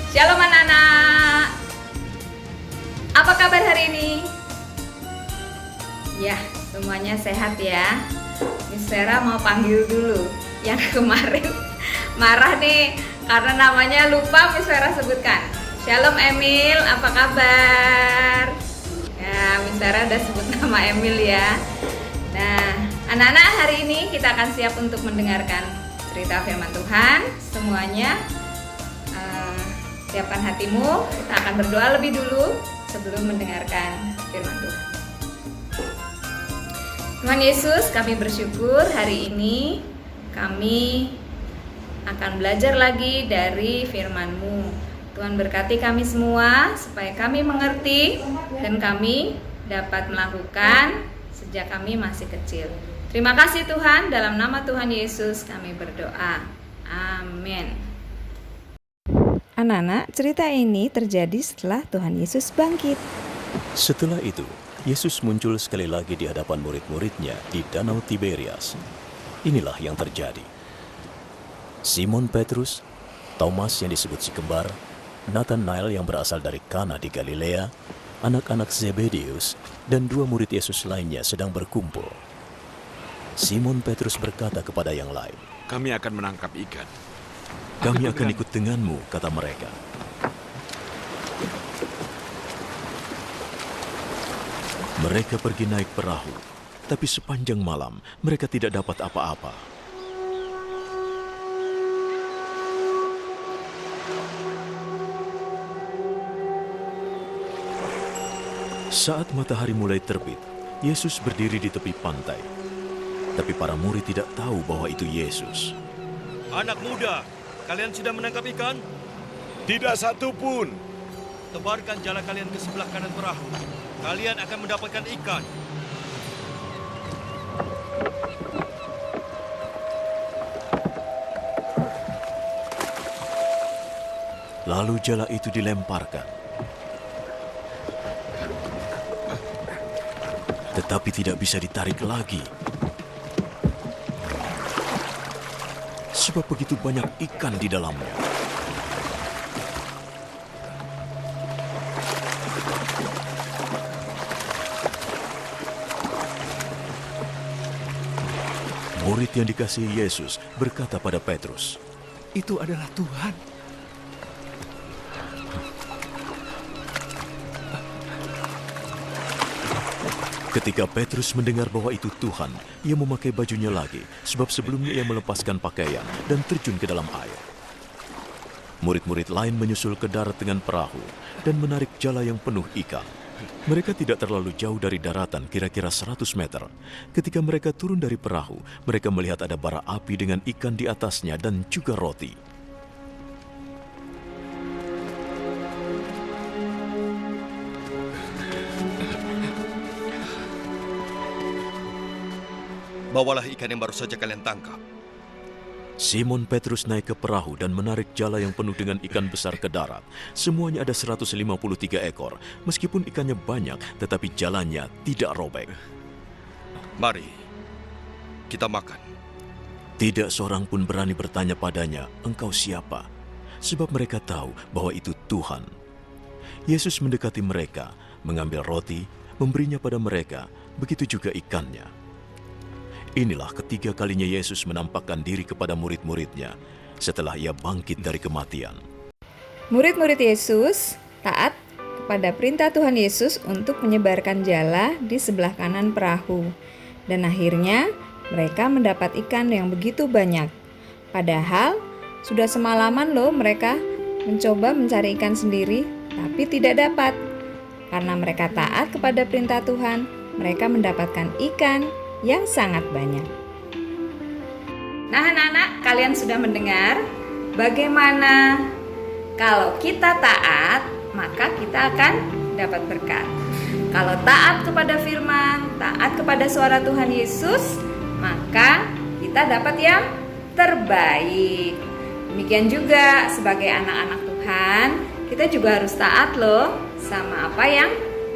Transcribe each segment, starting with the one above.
Shalom anak-anak. Apa kabar hari ini? Ya, semuanya sehat ya. Miss Vera mau panggil dulu yang kemarin marah nih karena namanya lupa Miss Vera sebutkan. Shalom Emil, apa kabar? Ya, Miss Vera udah sebut nama Emil ya. Nah, anak-anak, hari ini kita akan siap untuk mendengarkan cerita firman Tuhan. Semuanya siapkan hatimu, kita akan berdoa lebih dulu sebelum mendengarkan firman Tuhan. Tuhan Yesus, kami bersyukur hari ini kami akan belajar lagi dari firman-Mu. Tuhan berkati kami semua supaya kami mengerti dan kami dapat melakukan sejak kami masih kecil. Terima kasih Tuhan, dalam nama Tuhan Yesus kami berdoa. Amin. Anak-anak, cerita ini terjadi setelah Tuhan Yesus bangkit. Setelah itu, Yesus muncul sekali lagi di hadapan murid-muridnya di Danau Tiberias. Inilah yang terjadi. Simon Petrus, Thomas yang disebut si kembar, Nathanael yang berasal dari Kana di Galilea, anak-anak Zebedeus, dan 2 murid Yesus lainnya sedang berkumpul. Simon Petrus berkata kepada yang lain, "Kami akan menangkap ikan." "Kami akan ikut denganmu," kata mereka. Mereka pergi naik perahu, tapi sepanjang malam mereka tidak dapat apa-apa. Saat matahari mulai terbit, Yesus berdiri di tepi pantai. Tapi para murid tidak tahu bahwa itu Yesus. Anak muda, kalian sudah menangkap ikan? Tidak satu pun. Tebarkan jala kalian ke sebelah kanan perahu. Kalian akan mendapatkan ikan. Lalu jala itu dilemparkan. Tetapi tidak bisa ditarik lagi. Sebab begitu banyak ikan di dalamnya. Murid yang dikasihi Yesus berkata pada Petrus, Itu adalah Tuhan. Ketika Petrus mendengar bahwa itu Tuhan, ia memakai bajunya lagi, sebab sebelumnya ia melepaskan pakaian dan terjun ke dalam air. Murid-murid lain menyusul ke darat dengan perahu dan menarik jala yang penuh ikan. Mereka tidak terlalu jauh dari daratan, kira-kira 100 meter. Ketika mereka turun dari perahu, mereka melihat ada bara api dengan ikan di atasnya dan juga roti. Bawalah ikan yang baru saja kalian tangkap. Simon Petrus naik ke perahu dan menarik jala yang penuh dengan ikan besar ke darat. Semuanya ada 153 ekor. Meskipun ikannya banyak, tetapi jalannya tidak robek. Mari, kita makan. Tidak seorang pun berani bertanya padanya, "Engkau siapa?" Sebab mereka tahu bahwa itu Tuhan. Yesus mendekati mereka, mengambil roti, memberinya pada mereka, begitu juga ikannya. Inilah ketiga kalinya Yesus menampakkan diri kepada murid-muridnya setelah ia bangkit dari kematian. Murid-murid Yesus taat kepada perintah Tuhan Yesus untuk menyebarkan jala di sebelah kanan perahu. Dan akhirnya mereka mendapat ikan yang begitu banyak. Padahal sudah semalaman loh mereka mencoba mencari ikan sendiri, tapi tidak dapat. Karena mereka taat kepada perintah Tuhan, mereka mendapatkan ikan yang sangat banyak. Nah anak-anak, kalian sudah mendengar bagaimana kalau kita taat, maka kita akan dapat berkat. Kalau taat kepada firman, taat kepada suara Tuhan Yesus, maka kita dapat yang terbaik. Demikian juga sebagai anak-anak Tuhan, kita juga harus taat loh sama apa yang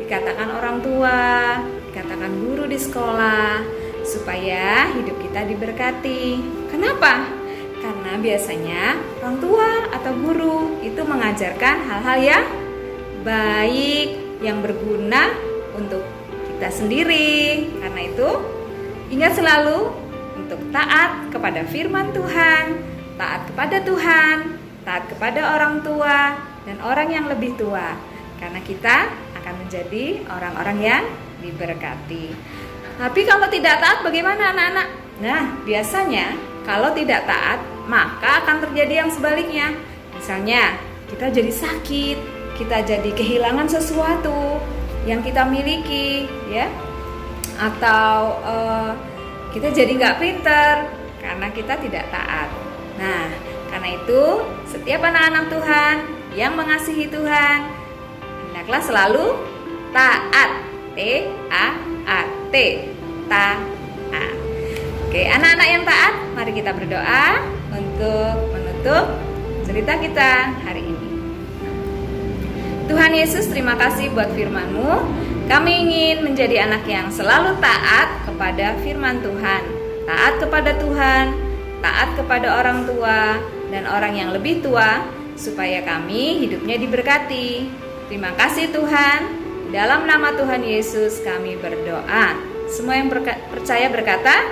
dikatakan orang tua, dikatakan guru di sekolah, supaya hidup kita diberkati. Kenapa? Karena biasanya orang tua atau guru itu mengatakan mengajarkan hal-hal yang baik, yang berguna untuk kita sendiri. Karena itu, ingat selalu untuk taat kepada firman Tuhan, taat kepada Tuhan, taat kepada orang tua dan orang yang lebih tua. Karena kita akan menjadi orang-orang yang diberkati. Tapi kalau tidak taat bagaimana anak-anak? Nah, biasanya kalau tidak taat, maka akan terjadi yang sebaliknya. Misalnya, kita jadi sakit, kita jadi kehilangan sesuatu yang kita miliki, ya, atau kita jadi nggak pinter karena kita tidak taat. Nah, karena itu setiap anak-anak Tuhan yang mengasihi Tuhan hendaklah selalu taat, T-A-A-T, taat. Oke, anak-anak yang taat, mari kita berdoa untuk menutup cerita kita hari ini. Tuhan Yesus, terima kasih buat firman-Mu. Kami ingin menjadi anak yang selalu taat kepada firman Tuhan, taat kepada Tuhan, taat kepada orang tua dan orang yang lebih tua, supaya kami hidupnya diberkati. Terima kasih Tuhan. Dalam nama Tuhan Yesus kami berdoa. Semua yang percaya berkata,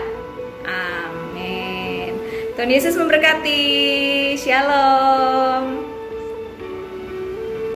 amin. Tuhan Yesus memberkati. Shalom.